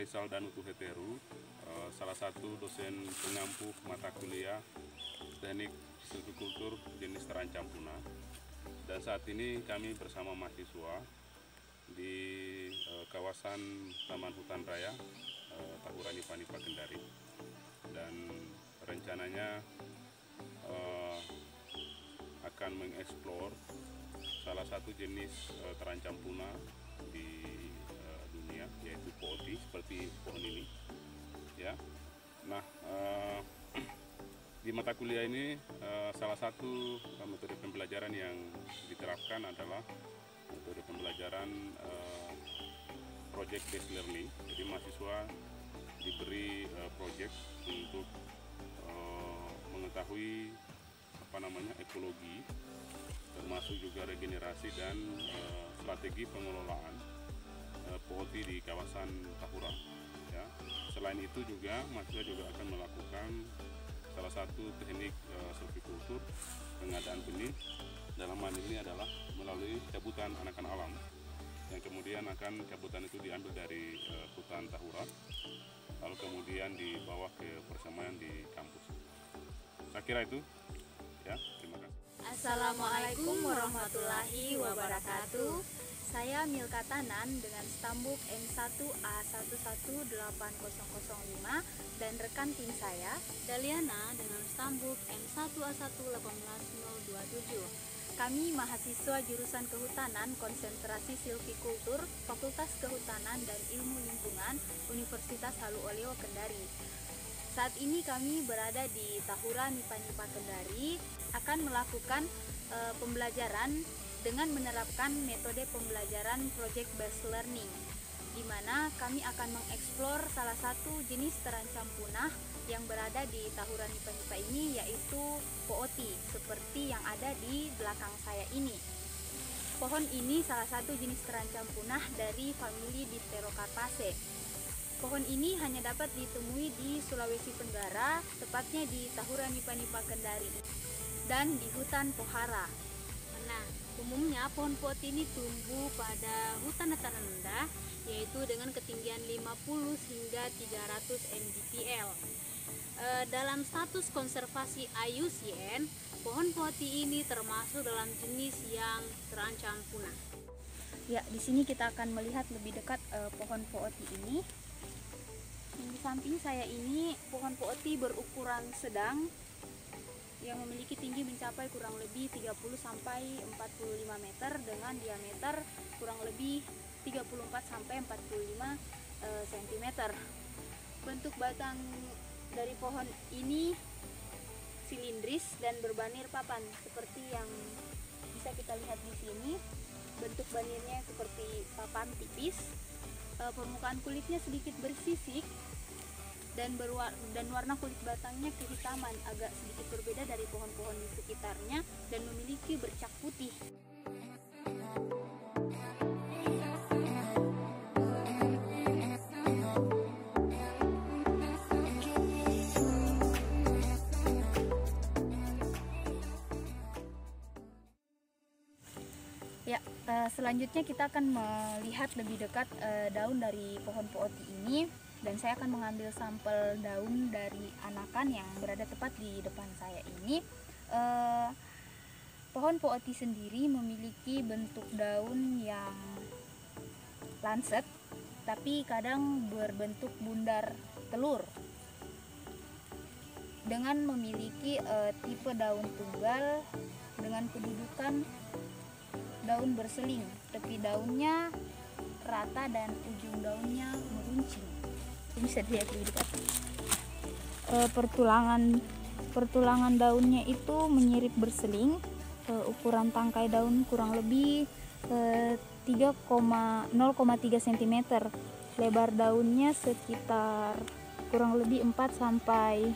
Faisal Danutu Heteru, salah satu dosen pengampu mata kuliah Teknik Silvikultur jenis terancam punah. Dan saat ini kami bersama mahasiswa di kawasan Taman Hutan Raya Tahura Nipa Kendari. Dan rencananya akan mengeksplor salah satu jenis terancam punah di dunia, yaitu pooti, seperti pohon ini ya. Nah, di mata kuliah ini salah satu metode pembelajaran yang diterapkan adalah metode pembelajaran project based learning. Jadi mahasiswa diberi project untuk mengetahui ekologi, termasuk juga regenerasi dan strategi pengelolaan pooti di kawasan Tahura ya. Selain itu juga mahasiswa juga akan melakukan salah satu teknik silvikultur, pengadaan benih. Dalam hal ini adalah melalui cabutan anakan alam, yang kemudian akan cabutan itu diambil dari hutan Tahura, lalu kemudian dibawa ke persemaian di kampus. Saya kira itu ya, terima kasih. Assalamualaikum warahmatullahi wabarakatuh. Saya Milka Tanan dengan stambuk M1A1180005 dan rekan tim saya Daliana dengan stambuk M1A1181027. Kami mahasiswa jurusan Kehutanan Konsentrasi Silvikultur Fakultas Kehutanan dan Ilmu Lingkungan Universitas Halu Oleo Kendari. Saat ini kami berada di Tahura Nipa Kendari, akan melakukan pembelajaran dengan menerapkan metode pembelajaran project based learning, di mana kami akan mengeksplor salah satu jenis terancam punah yang berada di Tahura Nipa ini, yaitu pooti, seperti yang ada di belakang saya ini. Pohon ini salah satu jenis terancam punah dari famili Dipterocarpaceae. Pohon ini hanya dapat ditemui di Sulawesi Tenggara, tepatnya di Tahura Nipa Kendari dan di hutan Pohara. Nah, umumnya pohon pooti ini tumbuh pada hutan dataran rendah, yaitu dengan ketinggian 50 hingga 300 mdpl. Dalam status konservasi IUCN, pohon pooti ini termasuk dalam jenis yang terancam punah. Ya, di sini kita akan melihat lebih dekat pohon pooti ini. Di samping saya ini pohon pooti berukuran sedang yang memiliki tinggi mencapai kurang lebih 30 sampai 45 meter dengan diameter kurang lebih 34 sampai 45 cm. Bentuk batang dari pohon ini silindris dan berbanir papan seperti yang bisa kita lihat di sini. Bentuk banirnya seperti papan tipis. Permukaan kulitnya sedikit bersisik dan warna kulit batangnya kehitaman, agak sedikit berbeda dari pohon-pohon di sekitarnya dan memiliki bercak putih. Ya, selanjutnya kita akan melihat lebih dekat daun dari pohon pooti ini, dan saya akan mengambil sampel daun dari anakan yang berada tepat di depan saya ini. Pohon pooti sendiri memiliki bentuk daun yang lancet, tapi kadang berbentuk bundar telur, dengan memiliki tipe daun tunggal dengan kedudukan daun berseling, tepi daunnya rata dan ujung daunnya meruncing. Bisa dilihat lebih dekat. Pertulangan daunnya itu menyirip berseling. Ukuran tangkai daun kurang lebih 0,3 cm. Lebar daunnya sekitar kurang lebih 4 sampai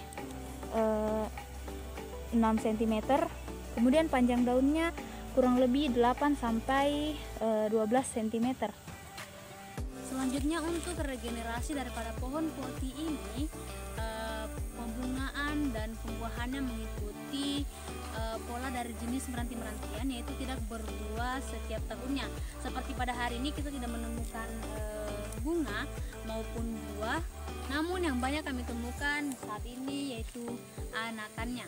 6 cm. Kemudian panjang daunnya kurang lebih 8 sampai 12 cm. Selanjutnya, untuk regenerasi daripada pohon pooti ini, pembungaan dan pembuahannya mengikuti pola dari dari jenis meranti-merantian, yaitu tidak berbuah setiap tahunnya. Seperti pada hari ini kita tidak menemukan bunga maupun buah, namun yang banyak kami temukan saat ini yaitu anakannya.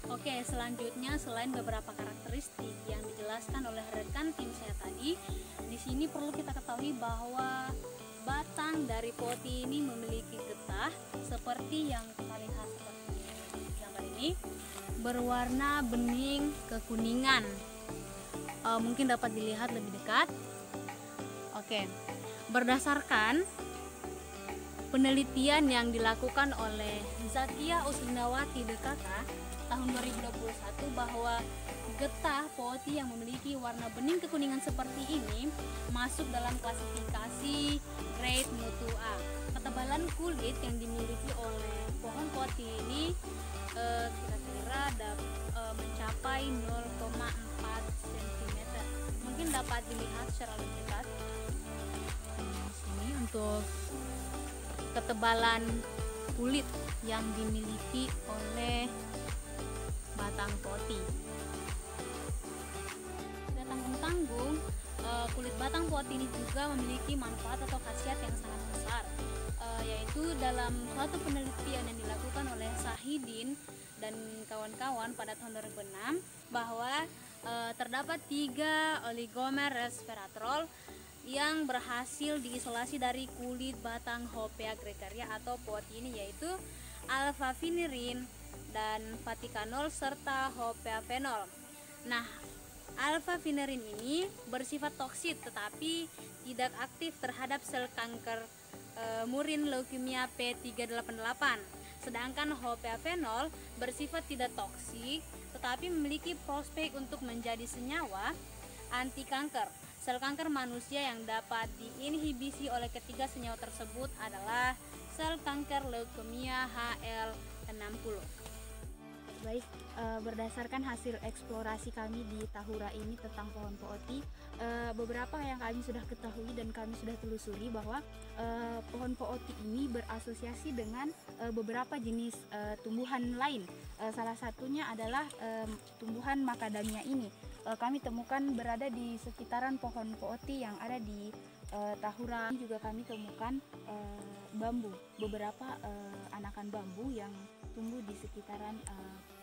Oke, selanjutnya selain beberapa karakteristik yang dijelaskan oleh rekan tim saya tadi, di sini perlu kita ketahui bahwa batang dari poti ini memiliki getah seperti yang kita lihat seperti di gambar ini, berwarna bening kekuningan. Mungkin dapat dilihat lebih dekat. Oke, berdasarkan penelitian yang dilakukan oleh Zakia Uslinawati DKK tahun 2021 bahwa getah poti yang memiliki warna bening kekuningan seperti ini masuk dalam klasifikasi grade mutu A. Ketebalan kulit yang dimiliki oleh pohon poti ini kira-kira mencapai 0,4 cm. Mungkin dapat dilihat secara lebih dekat di sini untuk ketebalan kulit yang dimiliki oleh batang poti. Tidak tanggung-tanggung, kulit batang poti ini juga memiliki manfaat atau khasiat yang sangat besar, yaitu dalam suatu penelitian yang dilakukan oleh Sahidin dan kawan-kawan pada tahun 2006 bahwa terdapat 3 oligomer resveratrol yang berhasil diisolasi dari kulit batang Hopea gregaria atau poti ini, yaitu alpha-vinirin dan vatikanol serta hopeafenol. Nah, alpha-vinirin ini bersifat toksit tetapi tidak aktif terhadap sel kanker murin leukemia P388. Sedangkan hopeafenol bersifat tidak toksik tetapi memiliki prospek untuk menjadi senyawa anti kanker. Sel kanker manusia yang dapat diinhibisi oleh ketiga senyawa tersebut adalah sel kanker leukemia HL60. Baik, berdasarkan hasil eksplorasi kami di Tahura ini tentang pohon pooti, beberapa yang kami sudah ketahui dan kami sudah telusuri bahwa pohon pooti ini berasosiasi dengan beberapa jenis tumbuhan lain. Salah satunya adalah tumbuhan macadamia ini. Kami temukan berada di sekitaran pohon pooti yang ada di Tahura. Ini juga kami temukan bambu, beberapa anakan bambu yang tumbuh di sekitaran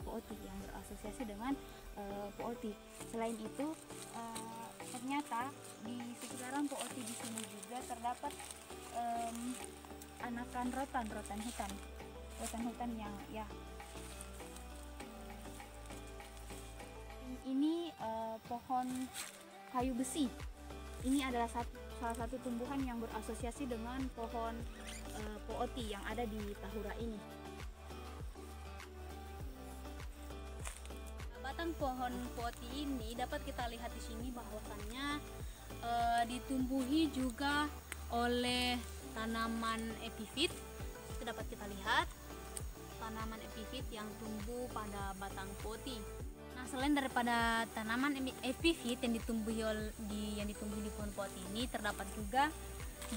pooti yang berasosiasi dengan pooti. Selain itu, ternyata di sekitaran pooti di sini juga terdapat anakan rotan hutan yang ya. Ini pohon kayu besi. Ini adalah salah satu tumbuhan yang berasosiasi dengan pohon pooti yang ada di Tahura ini. Batang pohon pooti ini dapat kita lihat di sini bahwasannya ditumbuhi juga oleh tanaman epifit. Itu dapat kita lihat tanaman epifit yang tumbuh pada batang pooti. Nah, selain daripada tanaman epifit yang ditumbuhi di pohon pooti ini, terdapat juga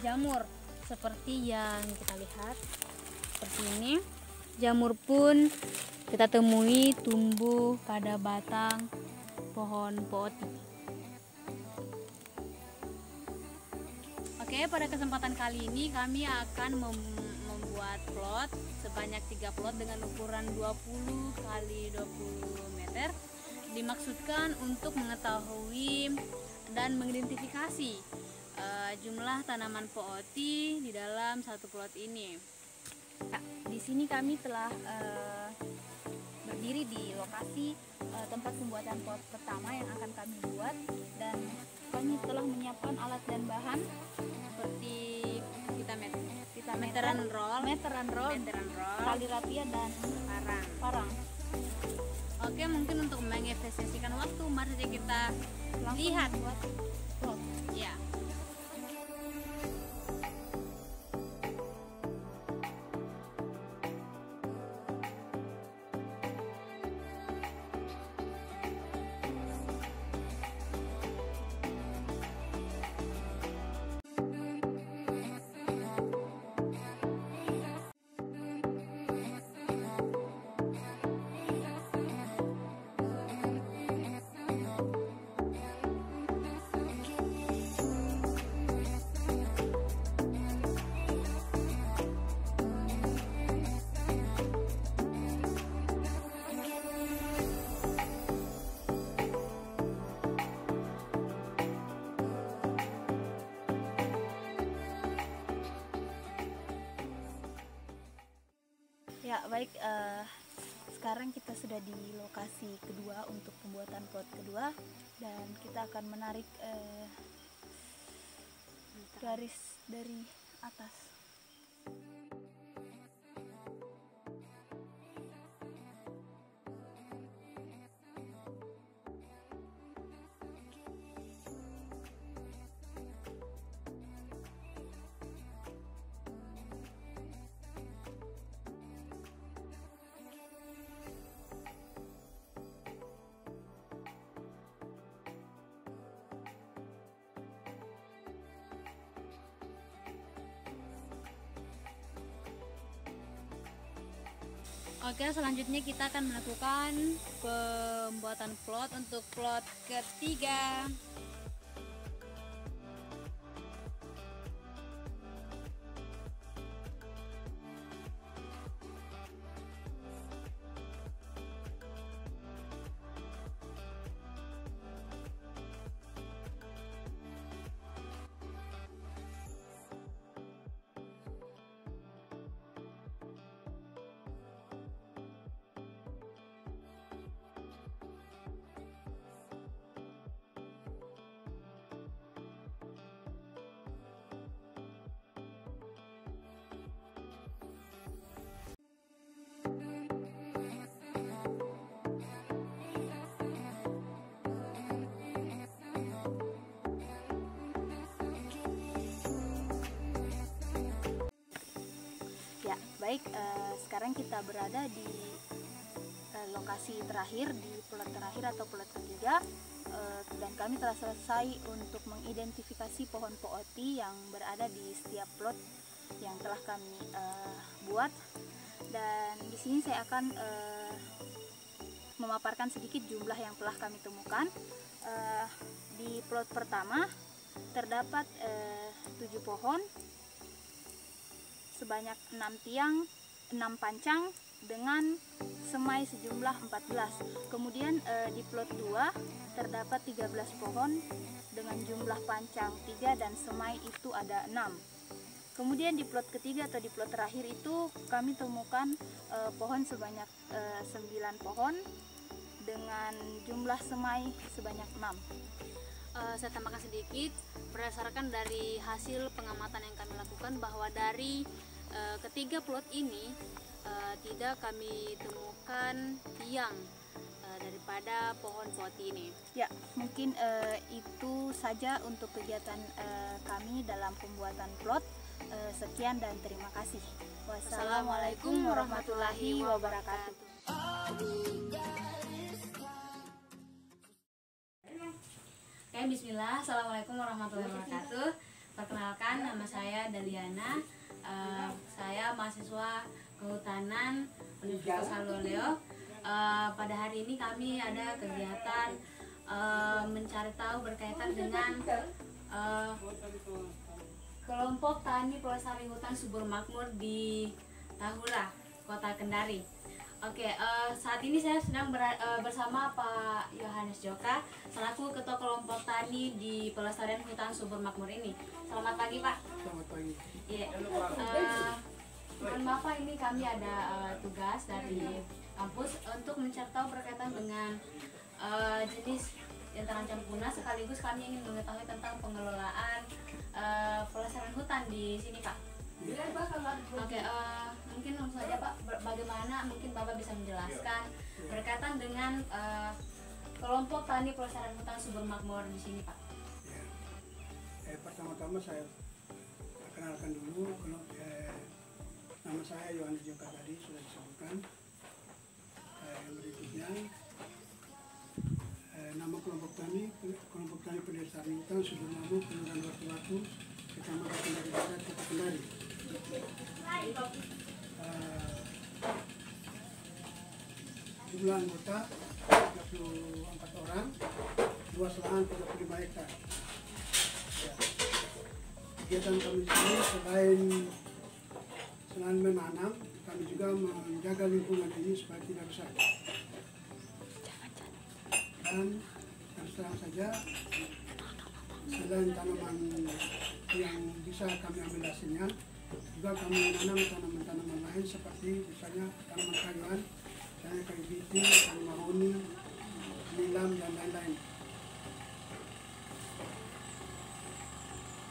jamur seperti yang kita lihat seperti ini. Jamur pun kita temui tumbuh pada batang pohon pooti. Oke, pada kesempatan kali ini kami akan membuat plot sebanyak 3 plot dengan ukuran 20 x 20 meter. Dimaksudkan untuk mengetahui dan mengidentifikasi jumlah tanaman pooti di dalam satu plot ini. Nah, di sini kami telah berdiri di lokasi tempat pembuatan pot pertama yang akan kami buat, dan kami telah menyiapkan alat dan bahan seperti meteran roll, tali rapia dan parang. Oke, mungkin untuk mengefisiensikan waktu, mari kita Langsung lihat buat plot. ya. baik, sekarang kita sudah di lokasi kedua untuk pembuatan plot kedua, dan kita akan menarik garis dari atas. Oke, selanjutnya kita akan melakukan pembuatan plot untuk plot ketiga. Ya, baik, sekarang kita berada di lokasi terakhir, di plot terakhir atau plot ketiga, dan kami telah selesai untuk mengidentifikasi pohon pooti yang berada di setiap plot yang telah kami buat. Dan di sini saya akan memaparkan sedikit jumlah yang telah kami temukan. Di plot pertama terdapat 7 pohon sebanyak 6 tiang, 6 pancang dengan semai sejumlah 14. Kemudian di plot 2 terdapat 13 pohon dengan jumlah pancang 3 dan semai itu ada 6. Kemudian di plot ketiga atau di plot terakhir itu kami temukan pohon sebanyak 9 pohon dengan jumlah semai sebanyak 6. Saya tambahkan sedikit, berdasarkan dari hasil pengamatan yang kami lakukan bahwa dari ketiga plot ini tidak kami temukan tiang daripada pohon pooti ini. Ya, mungkin itu saja untuk kegiatan kami dalam pembuatan plot. Sekian dan terima kasih. Wassalamualaikum warahmatullahi wabarakatuh. Oke, bismillah. Assalamualaikum warahmatullahi wabarakatuh. Perkenalkan, nama saya Daliana. Saya mahasiswa Kehutanan Universitas Halu Oleo. Pada hari ini kami ada kegiatan mencari tahu berkaitan dengan kelompok tani pelestari hutan subur makmur di Tahura, Kota Kendari. Oke, saat ini saya sedang bersama Pak Yohanes Joka selaku Ketua Kelompok Tani di Pelestarian Hutan Subur Makmur ini. Selamat pagi, Pak. Selamat pagi. Iya. Mohon maaf, Pak, ini kami ada tugas dari kampus untuk mencari tahu berkaitan dengan jenis yang terancam punah, sekaligus kami ingin mengetahui tentang pengelolaan pelestarian hutan di sini, Pak. Oke, mungkin langsung saja, Pak, bagaimana mungkin Bapak bisa menjelaskan berkaitan dengan kelompok tani pelestarian hutan subur makmur di sini, Pak. Ya. Pertama-tama saya perkenalkan dulu, nama saya Yohanes Joka tadi sudah disebutkan. Yang berikutnya, nama kelompok tani pelestarian hutan subur makmur Kelurahan Watu-Watu, Kecamatan Kendari Barat, Kota Kendari. Jumlah anggota 34 orang, luas lahan 35 hektar. Ya. Kegiatan kami sini selain menanam, kami juga menjaga lingkungan ini supaya tidak rusak. Dan terus terang saja, selain tanaman yang bisa kami ambil hasilnya, juga kami menanam tanaman-tanaman lain lain seperti misalnya tanaman kayuan, misalnya kayu biti, kayu mahoni, nilam dan lain-lain.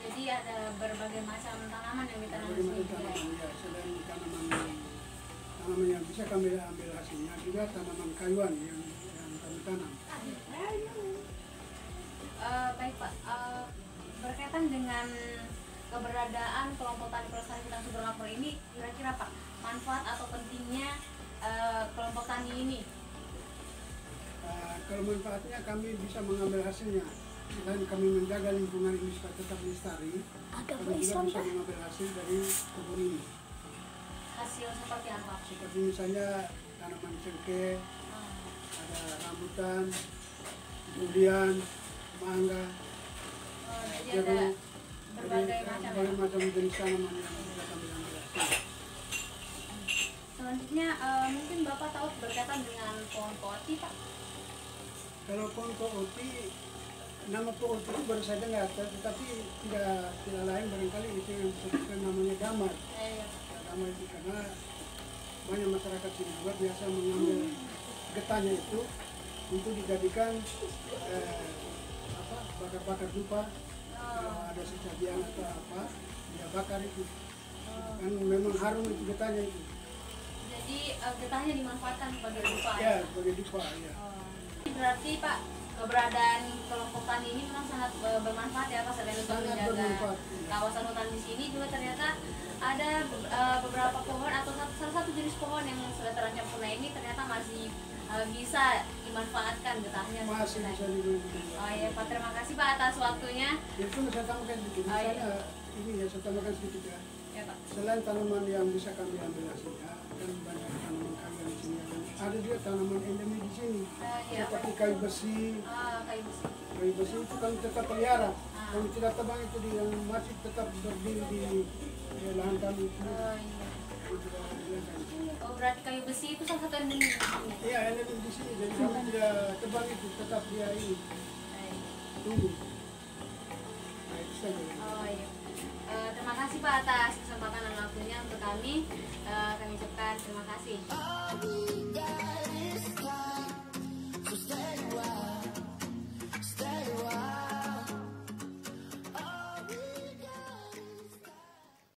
Jadi ada berbagai macam tanaman yang ditanam di Bagaimana sini. tanaman ya, selain tanaman yang bisa kami ambil hasilnya, juga tanaman kayuan yang kami tanam. Baik Pak, berkaitan dengan keberadaan kelompok tani pelestari hutan subur makmur ini, kira-kira Pak, manfaat atau pentingnya kelompok tani ini? Kalau manfaatnya kami bisa mengambil hasilnya, dan kami menjaga lingkungan ini supaya tetap lestari. Kami juga bisa mengambil hasil dari kebun ini. Hasil seperti apa? Seperti misalnya tanaman cengkeh, ada rambutan, durian, mangga, Jadi ada jeruk, berbagai macam. berbagai macam jenis tanaman yang bisa kami ambil hasil. Selanjutnya mungkin Bapak tahu berkaitan dengan pohon poti Pak? Kalau pohon kooti, nama kooti itu baru saya dengar, tetapi tidak lain barangkali itu yang disebutkan namanya gamar. Gamar itu karena banyak masyarakat sini juga biasa mengambil getahnya itu untuk dijadikan bakar-bakar dupa. Kalau ada sesajian atau apa, dia bakar itu. Kan memang harum itu getahnya itu. Jadi getahnya dimanfaatkan sebagai dupa. Ya, sebagai dupa, ya. Berarti Pak, keberadaan kelompok tani ini memang sangat bermanfaat ya Pak, selain untuk Sangat menjaga bermanfaat, iya. kawasan hutan di sini juga ternyata ada beberapa pohon atau salah satu jenis pohon yang sudah terancam punah ini ternyata masih bisa dimanfaatkan getahnya. Masih bisa digunakan. Oh iya Pak, terima kasih Pak atas waktunya. Itu saya tambahkan sedikit. Misalnya ini ya saya tambahkan sedikit ya. Ya Pak. Selain tanaman yang bisa kami ambil hasilnya, dan banyak tanaman kayu di sini. Ada juga tanaman endemi di sini, Iya, seperti kayu besi. Kayu besi. Kayu besi itu kami tetap pelihara. Kami tidak tebang itu yang masih tetap berdiri di lahan kami itu. Iya. Kami tidak hilangkan. Oh berarti kayu besi itu salah satu endemi di sini. Iya, endemi di sini. Jadi kami tidak tebang itu, tetap dia ini tumbuh. Nah, itu saja. Oh iya. Terima kasih Pak atas kesempatan dan waktunya untuk kami. Kami ucapkan terima kasih.